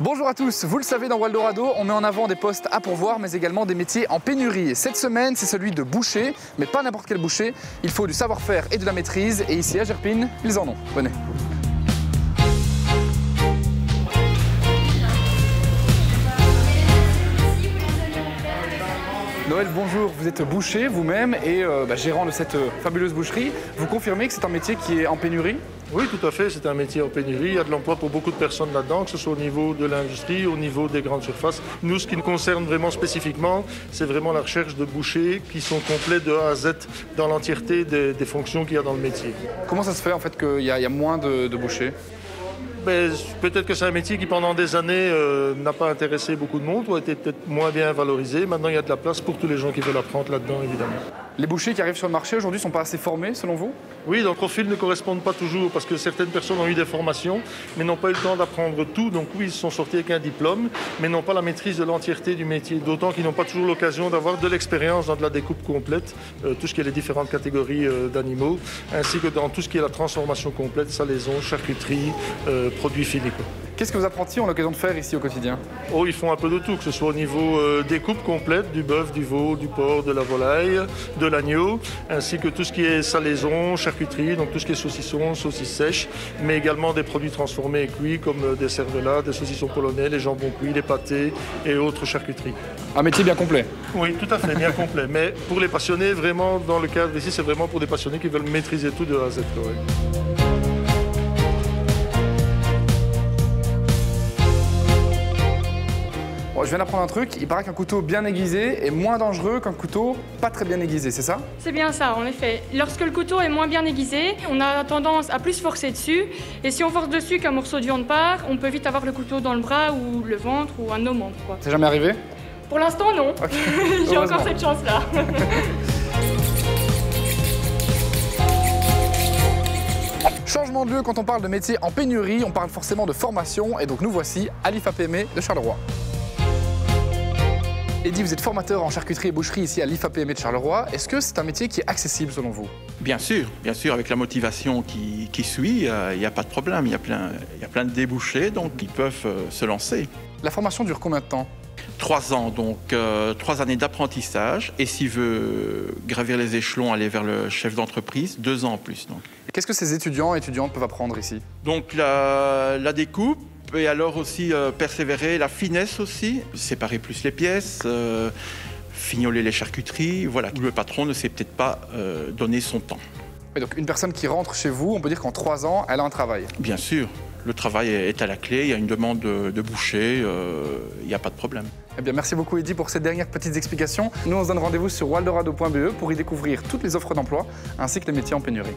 Bonjour à tous, vous le savez, dans Waldorado, on met en avant des postes à pourvoir, mais également des métiers en pénurie. Et cette semaine, c'est celui de boucher, mais pas n'importe quel boucher. Il faut du savoir-faire et de la maîtrise, et ici à Gerpine, ils en ont. Venez. Noël, bonjour, vous êtes boucher vous-même et gérant de cette fabuleuse boucherie. Vous confirmez que c'est un métier qui est en pénurie ? Oui, tout à fait, c'est un métier en pénurie. Il y a de l'emploi pour beaucoup de personnes là-dedans, que ce soit au niveau de l'industrie, au niveau des grandes surfaces. Nous, ce qui nous concerne vraiment spécifiquement, c'est vraiment la recherche de bouchers qui sont complets de A à Z dans l'entièreté des fonctions qu'il y a dans le métier. Comment ça se fait en fait qu'il y a moins de bouchers ? Peut-être que c'est un métier qui pendant des années n'a pas intéressé beaucoup de monde ou a été peut-être moins bien valorisé. Maintenant, il y a de la place pour tous les gens qui veulent apprendre là-dedans, évidemment. Les bouchers qui arrivent sur le marché aujourd'hui ne sont pas assez formés, selon vous ? Oui, leurs profils ne correspondent pas toujours parce que certaines personnes ont eu des formations mais n'ont pas eu le temps d'apprendre tout. Donc oui, ils sont sortis avec un diplôme mais n'ont pas la maîtrise de l'entièreté du métier. D'autant qu'ils n'ont pas toujours l'occasion d'avoir de l'expérience dans de la découpe complète, tout ce qui est les différentes catégories d'animaux, ainsi que dans tout ce qui est la transformation complète, salaison, charcuterie, produits finis. Qu'est-ce que vos apprentis ont l'occasion de faire ici au quotidien ? Oh, ils font un peu de tout, que ce soit au niveau découpe complète, du bœuf, du veau, du porc, de la volaille, de l'agneau, ainsi que tout ce qui est salaison, charcuterie, donc tout ce qui est saucisson, saucisses sèches, mais également des produits transformés et cuits comme des cervelas, des saucissons polonais, les jambons cuits, les pâtés et autres charcuteries. Un métier bien complet. Oui, tout à fait, bien complet. Mais pour les passionnés, vraiment, dans le cadre ici, c'est vraiment pour des passionnés qui veulent maîtriser tout de A à Z. Ouais. Bon, je viens d'apprendre un truc, il paraît qu'un couteau bien aiguisé est moins dangereux qu'un couteau pas très bien aiguisé, c'est ça ? C'est bien ça, en effet. Lorsque le couteau est moins bien aiguisé, on a tendance à plus forcer dessus. Et si on force dessus qu'un morceau de viande part, on peut vite avoir le couteau dans le bras ou le ventre ou un de nos membres. C'est jamais arrivé ? Pour l'instant, non. Okay. J'ai encore cette chance-là. Changement de lieu, quand on parle de métier en pénurie, on parle forcément de formation. Et donc nous voici à l'IFAPME de Charleroi. Eddy, vous êtes formateur en charcuterie et boucherie ici à l'IFAPME de Charleroi. Est-ce que c'est un métier qui est accessible selon vous ? Bien sûr, avec la motivation qui suit, il n'y a pas de problème. Il y a plein de débouchés, donc ils peuvent se lancer. La formation dure combien de temps ? 3 ans, donc 3 années d'apprentissage. Et s'il veut gravir les échelons, aller vers le chef d'entreprise, 2 ans en plus. Qu'est-ce que ces étudiants et étudiantes peuvent apprendre ici ? Donc la découpe. Et alors aussi persévérer, la finesse aussi, séparer plus les pièces, fignoler les charcuteries, voilà. Le patron ne sait peut-être pas donner son temps. Et donc une personne qui rentre chez vous, on peut dire qu'en 3 ans, elle a un travail. Bien sûr, le travail est à la clé, il y a une demande de boucher, il n'y a pas de problème. Eh bien, merci beaucoup Eddy pour ces dernières petites explications. Nous on se donne rendez-vous sur waldorado.be pour y découvrir toutes les offres d'emploi ainsi que les métiers en pénurie.